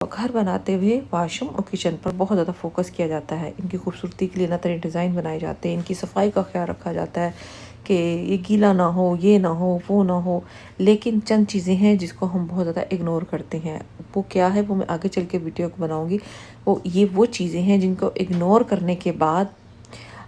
घर बनाते हुए वॉशरूम और किचन पर बहुत ज़्यादा फोकस किया जाता है। इनकी खूबसूरती के लिए नए तरह डिज़ाइन बनाए जाते हैं, इनकी सफाई का ख्याल रखा जाता है कि ये गीला ना हो, ये ना हो, वो ना हो। लेकिन चंद चीज़ें हैं जिसको हम बहुत ज़्यादा इग्नोर करते हैं। वो क्या है वो मैं आगे चल के वीडियो को बनाऊँगी। वो चीज़ें हैं जिनको इग्नोर करने के बाद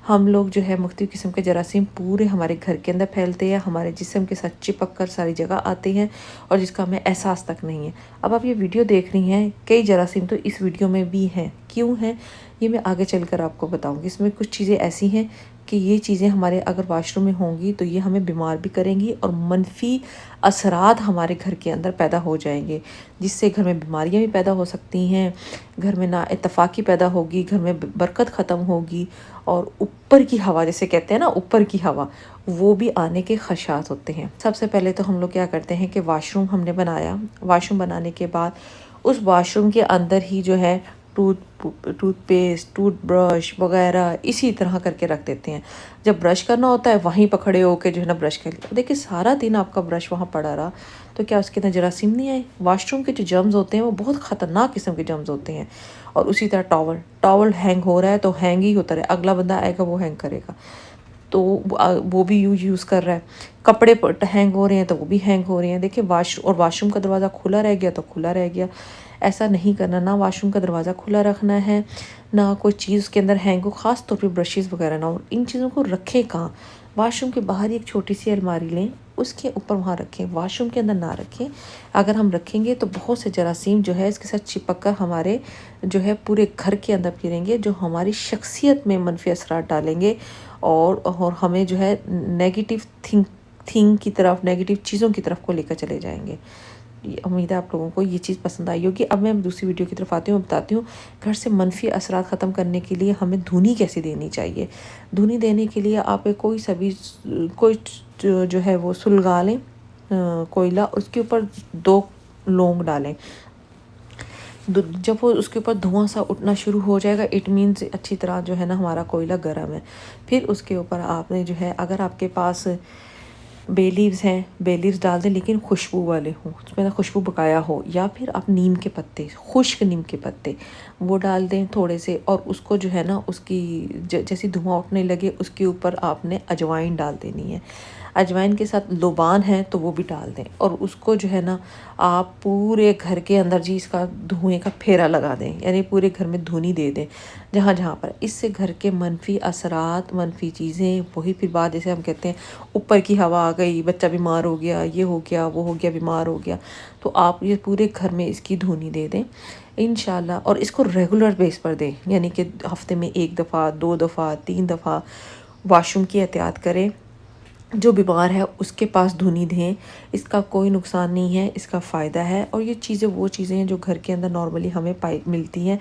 हम लोग जो है मुख्तलिफ़ किस्म के जरासीम पूरे हमारे घर के अंदर फैलते हैं, हमारे जिस्म के साथ चिपक कर सारी जगह आते हैं और जिसका हमें एहसास तक नहीं है। अब आप ये वीडियो देख रही हैं, कई जरासीम तो इस वीडियो में भी हैं। क्यों हैं ये मैं आगे चलकर आपको बताऊंगी। इसमें कुछ चीज़ें ऐसी हैं कि ये चीज़ें हमारे अगर वाशरूम में होंगी तो ये हमें बीमार भी करेंगी और मनफी असरात हमारे घर के अंदर पैदा हो जाएंगे, जिससे घर में बीमारियां भी पैदा हो सकती हैं, घर में ना इत्तफाक़ी पैदा होगी, घर में बरकत ख़त्म होगी और ऊपर की हवा, जैसे कहते हैं ना ऊपर की हवा, वो भी आने के खदशात होते हैं। सबसे पहले तो हम लोग क्या करते हैं कि वाशरूम हमने बनाया, वाशरूम बनाने के बाद उस वाशरूम के अंदर ही जो है टूथपेस्ट, टूथब्रश वगैरह इसी तरह करके रख देते हैं। जब ब्रश करना होता है वहीं पकड़े होके जो है ना ब्रश कर लिया। देखिए सारा दिन आपका ब्रश वहाँ पड़ा रहा तो क्या उसके अंदर जरासीम नहीं आए? वाशरूम के जो जर्म्स होते हैं वो बहुत ख़तरनाक किस्म के जर्म्स होते हैं। और उसी तरह टॉवल हैंग हो रहा है तो हैंग ही होता रहे, अगला बंदा आएगा वो हैंग करेगा तो वो भी यूज़ कर रहा है। कपड़े हैंग हो रहे हैं तो वो भी हैंग हो रहे हैं। देखिए वाशरूम का दरवाज़ा खुला रह गया तो खुला रह गया। ऐसा नहीं करना, ना वाशरूम का दरवाज़ा खुला रखना है, ना कोई चीज़ के अंदर हैंग हो, ख़ास तौर पे ब्रशेज़ वगैरह ना हो। इन चीज़ों को रखें कहाँ? वाशरूम के बाहर एक छोटी सी अलमारी लें, उसके ऊपर वहाँ रखें, वाशरूम के अंदर ना रखें। अगर हम रखेंगे तो बहुत से जरासीम जो है इसके साथ चिपक कर हमारे जो है पूरे घर के अंदर फिरेंगे, जो हमारी शख्सियत में मनफी असरात डालेंगे और हमें जो है नेगेटिव थिंग की तरफ, नेगेटिव चीज़ों की तरफ को लेकर चले जाएंगे। उम्मीद है आप लोगों को ये चीज़ पसंद आई होगी। अब मैं दूसरी वीडियो की तरफ आती हूँ, बताती हूँ घर से मनफी असरात ख़त्म करने के लिए हमें धुनी कैसे देनी चाहिए। धुनी देने के लिए आप कोई जो है वो सुलगा लें, कोयला, उसके ऊपर 2 लौंग डालें। जब वो उसके ऊपर धुआं सा उठना शुरू हो जाएगा, इट मीन्स अच्छी तरह जो है ना हमारा कोयला गर्म है। फिर उसके ऊपर आपने जो है, अगर आपके पास बे लीव्स हैं, बे लीव्स डाल दें, लेकिन खुशबू वाले हों, उसमें ना खुशबू बकाया हो। या फिर आप नीम के पत्ते, खुश्क नीम के पत्ते वो डाल दें थोड़े से, और उसको जो है ना उसकी जैसे धुआं उठने लगे उसके ऊपर आपने अजवाइन डाल देनी है। अजवाइन के साथ लोबान है तो वो भी डाल दें और उसको जो है ना आप पूरे घर के अंदर जी इसका धुएं का फेरा लगा दें, यानी पूरे घर में धुनी दे दें जहाँ जहाँ पर। इससे घर के मनफी असरात, मनफी चीज़ें, वही फिर बात जैसे हम कहते हैं ऊपर की हवा आ गई, बच्चा बीमार हो गया, ये हो गया, वो हो गया, बीमार हो गया, तो आप ये पूरे घर में इसकी धुनी दे दें इंशाल्लाह। और इसको रेगुलर बेस पर दें, यानी कि हफ्ते में 1 दफ़ा, 2 दफ़ा, 3 दफ़ा वाशरूम की एहतियात करें। जो बीमार है उसके पास धुनी दें, इसका कोई नुकसान नहीं है, इसका फ़ायदा है। और ये चीज़ें वो चीज़ें हैं जो घर के अंदर नॉर्मली हमें मिलती हैं।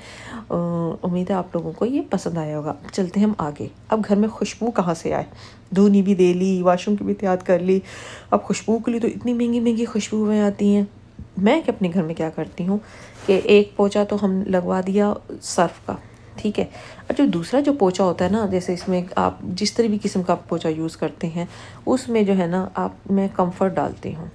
उम्मीद है आप लोगों को ये पसंद आया होगा। चलते हैं हम आगे। अब घर में खुशबू कहाँ से आए? धुनी भी दे ली, वाशरूम की भी एहतियात कर ली, अब खुशबू के लिए तो इतनी महंगी महंगी खुशबुएँ आती हैं। मैं अपने घर में क्या करती हूँ कि एक पोछा तो हम लगवा दिया सर्फ़ का, ठीक है। और जो दूसरा जो पोछा होता है ना, जैसे इसमें आप जिस तरह भी किस्म का पोछा यूज़ करते हैं उसमें जो है ना मैं कम्फ़र्ट डालती हूँ।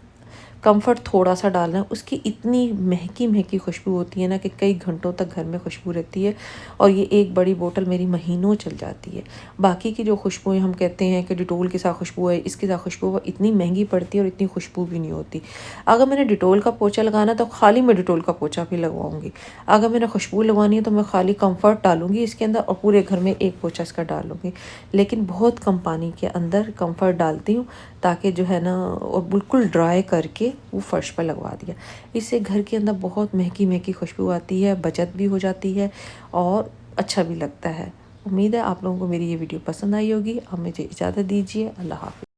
कम्फ़र्ट थोड़ा सा डालना है, उसकी इतनी महकी महकी खुशबू होती है ना कि कई घंटों तक घर में खुशबू रहती है और ये एक बड़ी बोतल मेरी महीनों चल जाती है। बाकी की जो खुशबुएँ हम कहते हैं कि डिटोल के साथ खुशबू है, इसके साथ खुशबू, वो इतनी महंगी पड़ती है और इतनी खुशबू भी नहीं होती। अगर मैंने डिटोल का पोछा लगाना तो खाली मैं डिटोल का पोछा भी लगवाऊँगी। अगर मैंने खुशबू लगवानी है तो मैं खाली कम्फ़र्ट डालूँगी इसके अंदर और पूरे घर में एक पोछा इसका डालूँगी। लेकिन बहुत कम पानी के अंदर कम्फ़र्ट डालती हूँ ताकि जो है ना, और बिल्कुल ड्राई करके वो फ़र्श पर लगवा दिया। इससे घर के अंदर बहुत महकी महकी खुशबू आती है, बचत भी हो जाती है और अच्छा भी लगता है। उम्मीद है आप लोगों को मेरी ये वीडियो पसंद आई होगी। अब मुझे इजाज़त दीजिए। अल्लाह हाफ़िज़।